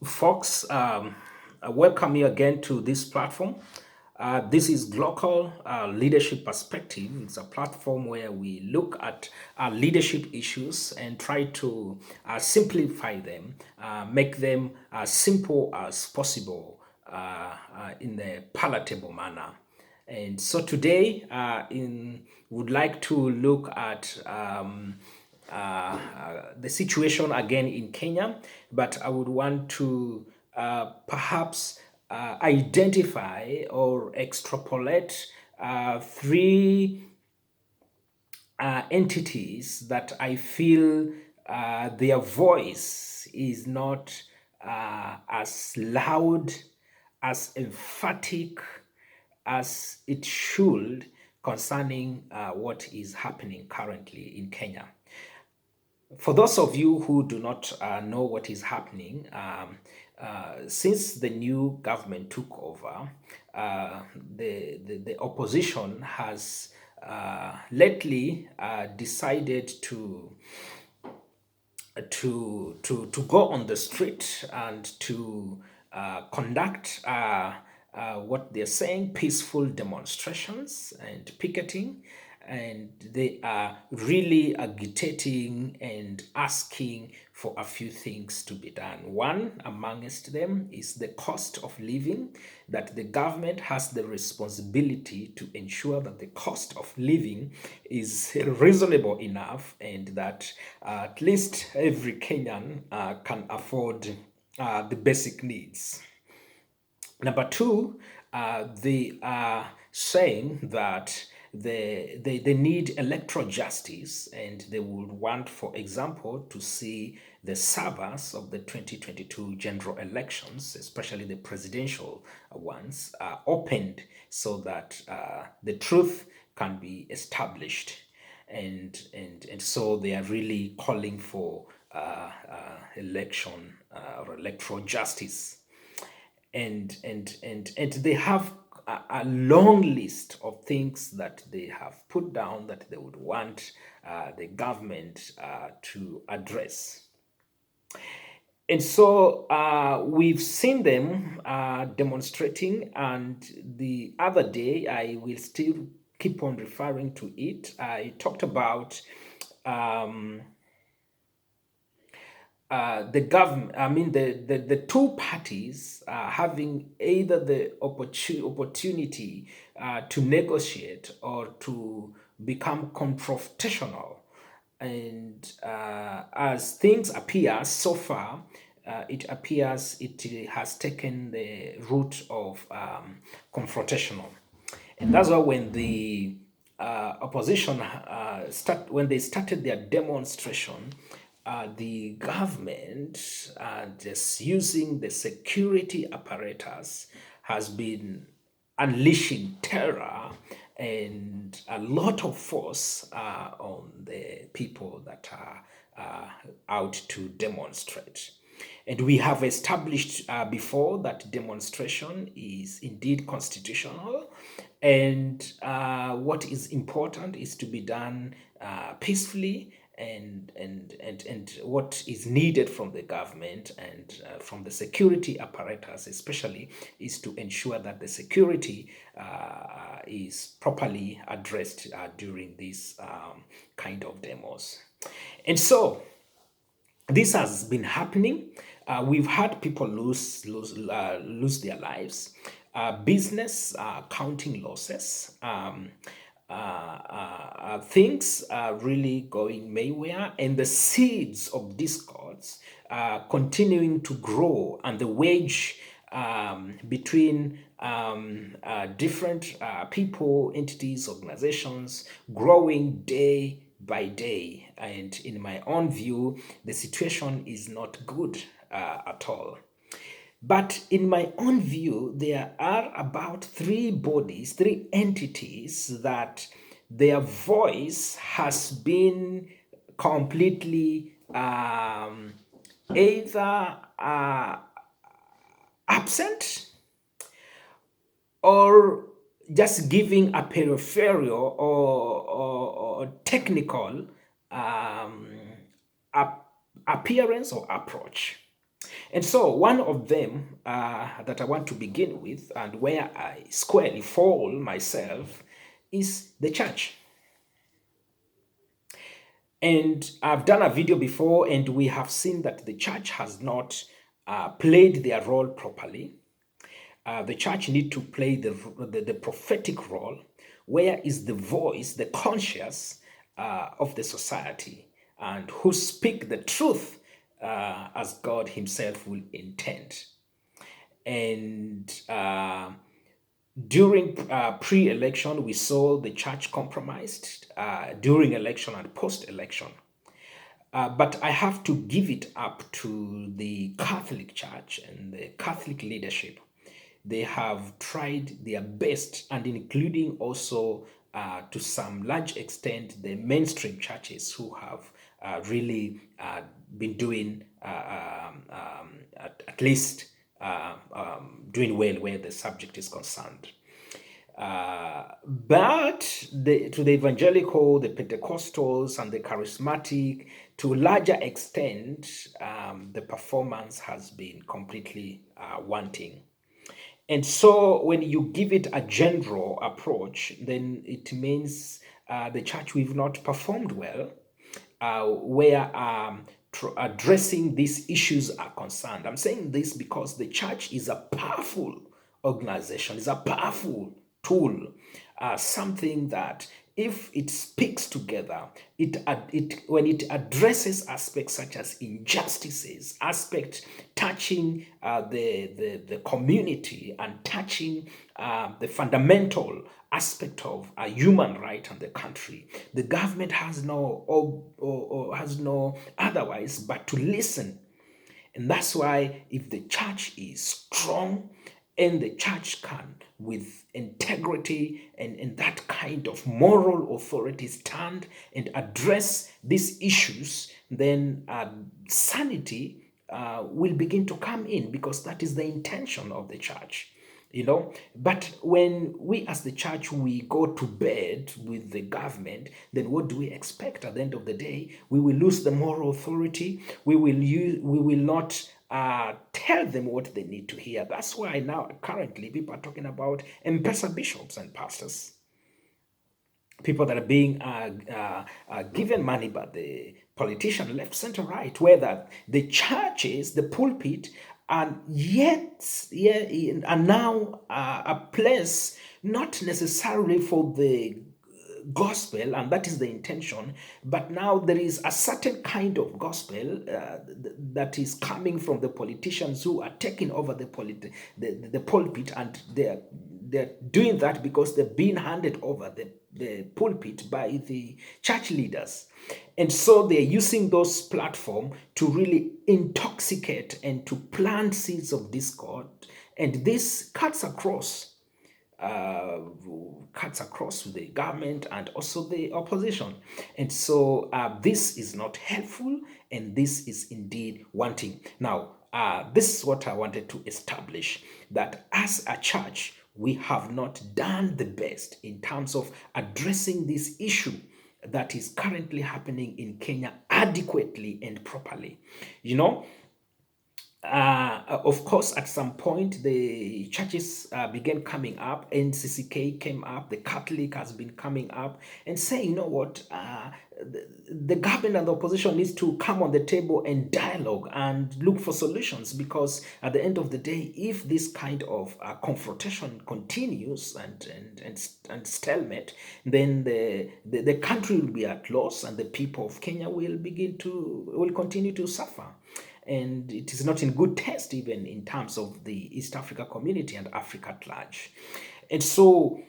Folks, I welcome you again to this platform. This is Global Leadership Perspective. It's a platform where we look at leadership issues and try to simplify them, make them as simple as possible in a palatable manner. And so today, would like to look at the situation again in Kenya, but I would want to perhaps identify or extrapolate three entities that I feel their voice is not as loud, as emphatic as it should concerning what is happening currently in Kenya. For those of you who do not know what is happening, since the new government took over, the opposition has lately decided to go on the street and to conduct what they're saying peaceful demonstrations and picketing, and they are really agitating and asking for a few things to be done. One amongst them is the cost of living, that the government has the responsibility to ensure that the cost of living is reasonable enough and that at least every Kenyan can afford the basic needs. Number two, they are saying that they need electoral justice, and they would want, for example, to see the servers of the 2022 general elections, especially the presidential ones, opened so that the truth can be established. And so they are really calling for election or electoral justice, and they have a long list of things that they have put down that they would want the government to address. And so we've seen them demonstrating, and the other day, I will still keep on referring to it. I talked about um, the government, I mean, the two parties having either the opportunity to negotiate or to become confrontational. And as things appear so far, it appears it has taken the route of confrontational. And that's why when the opposition when they started their demonstration, the government, just using the security apparatus, has been unleashing terror and a lot of force on the people that are out to demonstrate. And we have established before that demonstration is indeed constitutional. And what is important is to be done peacefully, and what is needed from the government and from the security apparatus especially is to ensure that the security is properly addressed during these kind of demos. And so this has been happening. We've had people lose their lives, business counting losses. Things are really going Mayware, and the seeds of discords continuing to grow, and the wage between different people, entities, organizations growing day by day. And in my own view, the situation is not good at all. But in my own view, there are about three bodies, three entities that their voice has been completely either absent or just giving a peripheral or technical um, appearance or approach. And so, one of them that I want to begin with, and where I squarely fall myself, is the church. And I've done a video before, and we have seen that the church has not played their role properly. The church need to play the prophetic role, where is the voice, the conscience of the society, and who speak the truth as God Himself will intend. And during pre-election, we saw the church compromised during election and post-election. But I have to give it up to the Catholic Church and the Catholic leadership. They have tried their best, and including also to some large extent the mainstream churches who have really been doing at least doing well where the subject is concerned. But to the evangelical, the Pentecostals, and the charismatic, to a larger extent, the performance has been completely wanting. And so, when you give it a general approach, then it means the church we've not performed well, where addressing these issues are concerned. I'm saying this because the church is a powerful organization, is a powerful tool, something that if it speaks together, it when it addresses aspects such as injustices, aspects touching the community and touching the fundamental aspect of a human right and the country, the government has no or has no otherwise but to listen. And that's why if the church is strong and the church can, with integrity and that kind of moral authority, stand and address these issues, then sanity will begin to come in, because that is the intention of the church. But when we as the church we go to bed with the government, then what do we expect? At the end of the day, we will lose the moral authority. We will not tell them what they need to hear. That's why now currently people are talking about M-Pesa bishops and pastors, people that are being given money by the politician, left, center, right, whether the churches, the pulpit, and yet are now a place not necessarily for the gospel, and that is the intention, but now there is a certain kind of gospel that is coming from the politicians who are taking over the pulpit, and they're doing that because they're being handed over the pulpit by the church leaders. And so they're using those platforms to really intoxicate and to plant seeds of discord. And this uh, cuts across the government and also the opposition. And so this is not helpful, and this is indeed wanting. Now, this is what I wanted to establish, that as a church, we have not done the best in terms of addressing this issue that is currently happening in Kenya adequately and properly. You know, of course, at some point, the churches began coming up. NCCK came up. The Catholic has been coming up and saying, you know what, the government and the opposition needs to come on the table and dialogue and look for solutions. Because at the end of the day, if this kind of confrontation continues and stalemate, then the country will be at loss, and the people of Kenya will continue to suffer. And it is not in good taste, even in terms of the East Africa community and Africa at large. And so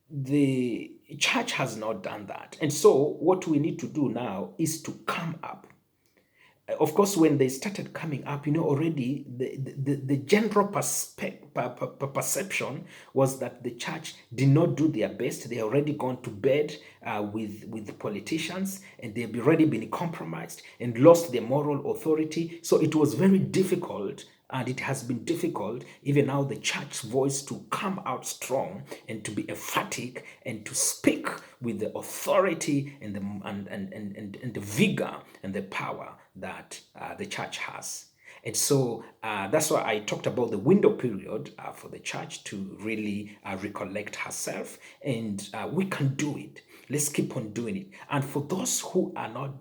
the church has not done that. And so what we need to do now is to come up. Of course, when they started coming up, already the general perception was that the church did not do their best. They already gone to bed with the politicians, and they've already been compromised and lost their moral authority. So it was very difficult And it has been difficult, even now, the church voice to come out strong and to be emphatic and to speak with the authority and and the vigor and the power that the church has. And so that's why I talked about the window period for the church to really recollect herself, and we can do it. Let's keep on doing it. And for those who are not,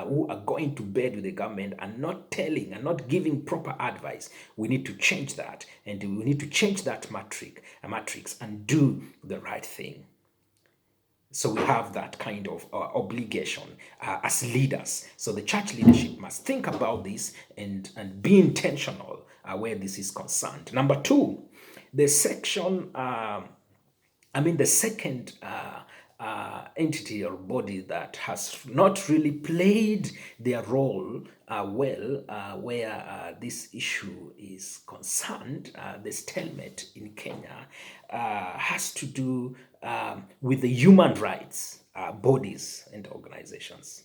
who are going to bed with the government and not telling and not giving proper advice, we need to change that, and we need to change that matrix and do the right thing. So we have that kind of obligation as leaders. So the church leadership must think about this and be intentional where this is concerned. Number two, the section, the second entity or body that has not really played their role well where this issue is concerned, the stalemate in Kenya, has to do with the human rights bodies and organizations.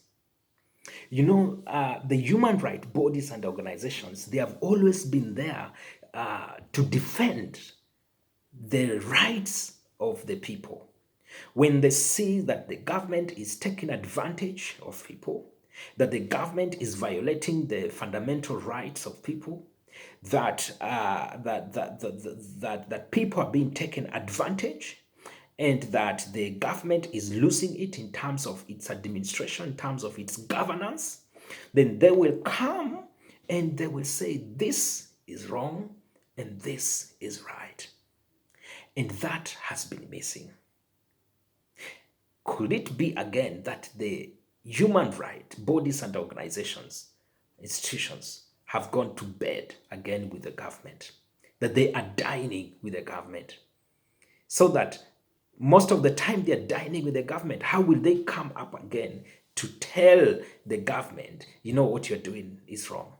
The human rights bodies and organizations, they have always been there to defend the rights of the people. When they see that the government is taking advantage of people, that the government is violating the fundamental rights of people, that that people are being taken advantage, and that the government is losing it in terms of its administration, in terms of its governance, then they will come and they will say this is wrong and this is right. And that has been missing. Could it be again that the human rights bodies and organizations, institutions, have gone to bed again with the government? That they are dining with the government? So that most of the time they're dining with the government, how will they come up again to tell the government, what you're doing is wrong?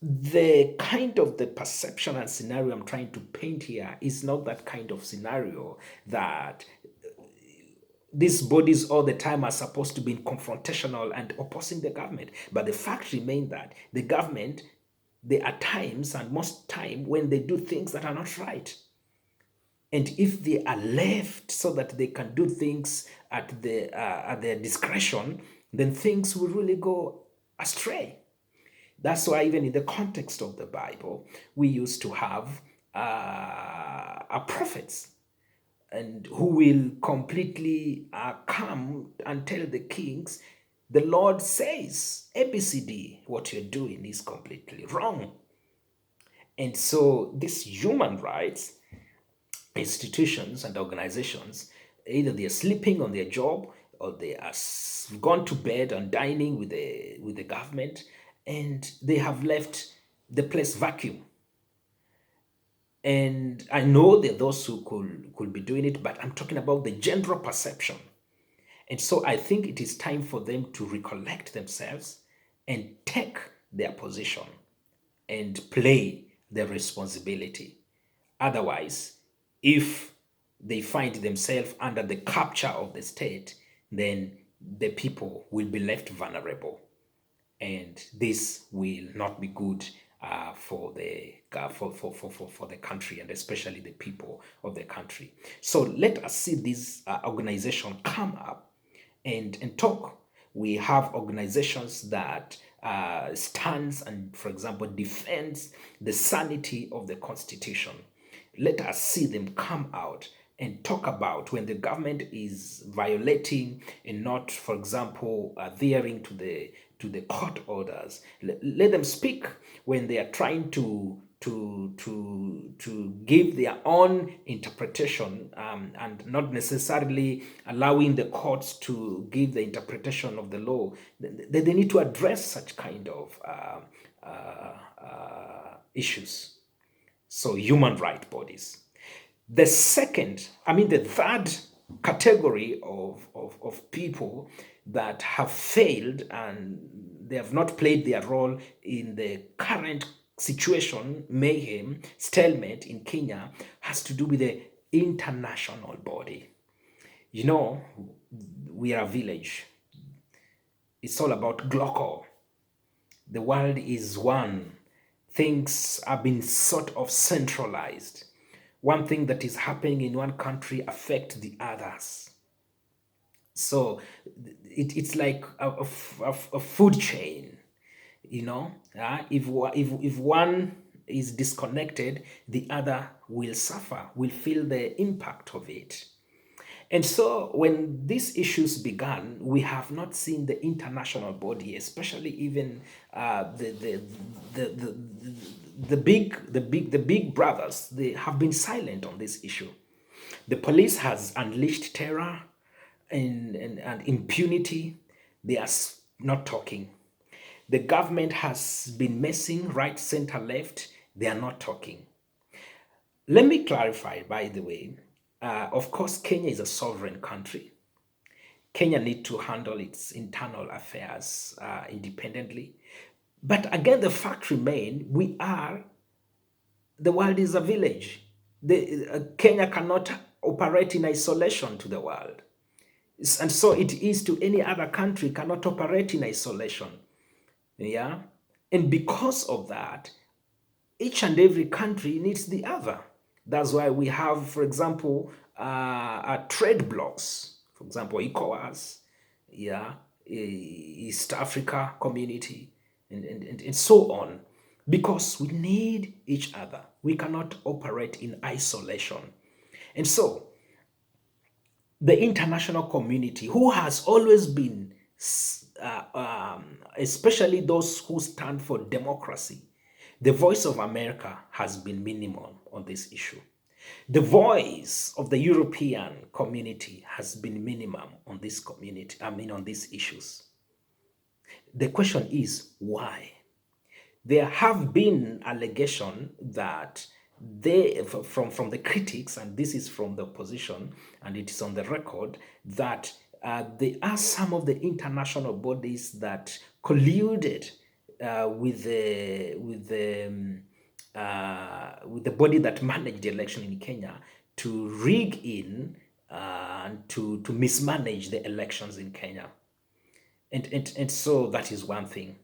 The kind of the perception and scenario I'm trying to paint here is not that kind of scenario that these bodies all the time are supposed to be confrontational and opposing the government. But the fact remains that the government, there are times and most time when they do things that are not right. And if they are left so that they can do things at their discretion, then things will really go astray. That's why even in the context of the Bible, we used to have prophets and who will completely come and tell the kings, the Lord says, ABCD, what you're doing is completely wrong. And so these human rights institutions and organizations, either they are sleeping on their job or they are gone to bed and dining with the government, and they have left the place vacuum. And I know there are those who could be doing it, but I'm talking about the general perception. And so I think it is time for them to recollect themselves and take their position and play their responsibility. Otherwise, if they find themselves under the capture of the state, then the people will be left vulnerable. And this will not be good for the for the country, and especially the people of the country. So let us see this organization come up and talk. We have organizations that stands and, for example, defends the sanity of the Constitution. Let us see them come out and talk about when the government is violating and not, for example, adhering to the court orders. Let them speak when they are trying to give their own interpretation, and not necessarily allowing the courts to give the interpretation of the law. They need to address such kind of issues. So human rights bodies. The third category of people that have failed and they have not played their role in the current situation, mayhem, stalemate in Kenya, has to do with the international body. We are a village. It's all about global. The world is one. things are being sort of centralized. One thing that is happening in one country affects the others. So it's like a food chain, you know. If one is disconnected, the other will suffer, will feel the impact of it. And so when these issues began, we have not seen the international body, especially even the, the, the big brothers. They have been silent on this issue. The police has unleashed terror and impunity. They are not talking. The government has been messing right, center, left. They are not talking. Let me clarify, by the way. Of course, Kenya is a sovereign country. Kenya need to handle its internal affairs independently. But again, the fact remains, the world is a village. Kenya cannot operate in isolation to the world. And so it is to any other country cannot operate in isolation. Yeah. And because of that, each and every country needs the other. That's why we have, for example, trade blocks. For example, ECOWAS, yeah, East Africa Community, and so on. Because we need each other. We cannot operate in isolation. And so, the international community, who has always been, especially those who stand for democracy, the voice of America has been minimal on this issue. The voice of the European community has been minimum on this community, on these issues. The question is why? There have been allegations that from the critics, and this is from the opposition, and it is on the record, that there are some of the international bodies that colluded with the body that managed the election in Kenya to rig in and to mismanage the elections in Kenya. And so that is one thing.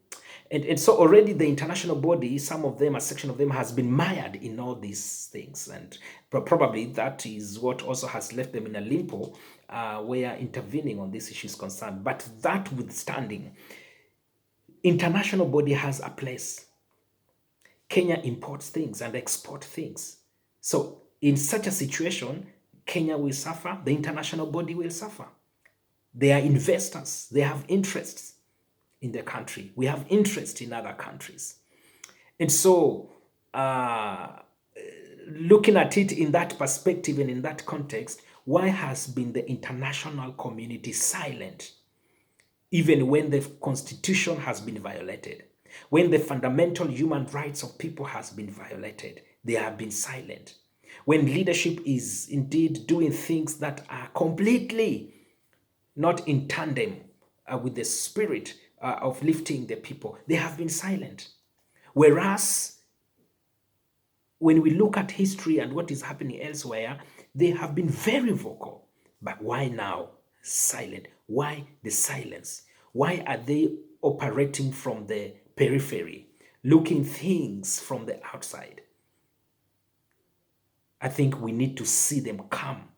And so already the international body, some of them, a section of them has been mired in all these things. And probably that is what also has left them in a limbo where intervening on this issue is concerned. But that withstanding, international body has a place. Kenya imports things and exports things. So in such a situation, Kenya will suffer, the international body will suffer. They are investors, they have interests in the country. We have interest in other countries. And so, looking at it in that perspective and in that context, why has been the international community silent, even when the constitution has been violated? When the fundamental human rights of people has been violated, they have been silent. When leadership is indeed doing things that are completely not in tandem with the spirit of lifting the people, they have been silent. Whereas when we look at history and what is happening elsewhere, they have been very vocal. But why now silent? Why the silence? Why are they operating from the periphery, looking things from the outside? I think we need to see them come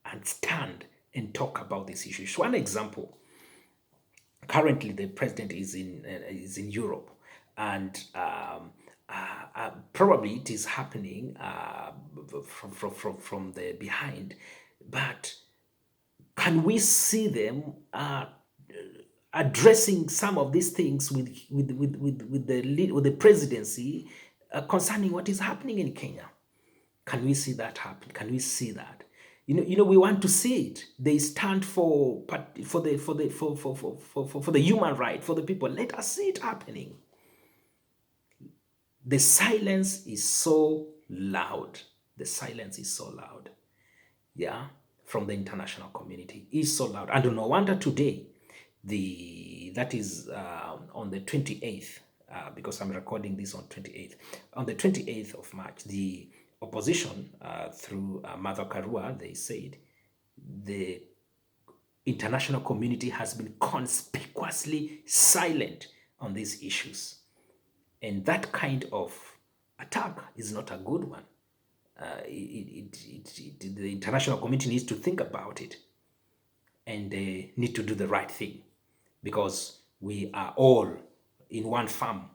and stand and talk about these issues. One example, currently the president is in Europe, and probably it is happening from the behind. But can we see them addressing some of these things with the presidency concerning what is happening in Kenya? Can we see that happen? Can we see that? We want to see it. They stand for the human right, for the people. Let us see it happening. The silence is so loud. The silence is so loud. Yeah, from the international community is so loud. And no wonder today, that is on the 28th, because I'm recording this on 28th. On the 28th of March, the opposition, through Martha Karua, they said the international community has been conspicuously silent on these issues. And that kind of attack is not a good one. The international community needs to think about it, and they need to do the right thing, because we are all in one farm.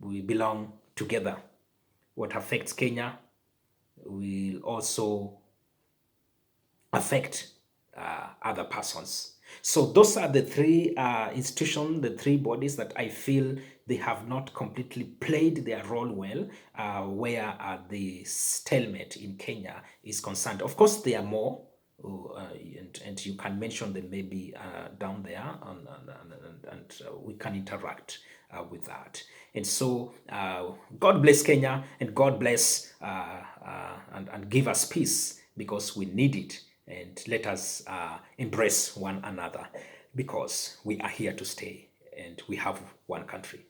We belong together. What affects Kenya will also affect other persons. So those are the three institutions, the three bodies that I feel they have not completely played their role well, where the stalemate in Kenya is concerned. Of course, there are more, and you can mention them maybe down there, and we can interact with that. And so, God bless Kenya, and God bless and give us peace, because we need it. And let us embrace one another, because we are here to stay and we have one country.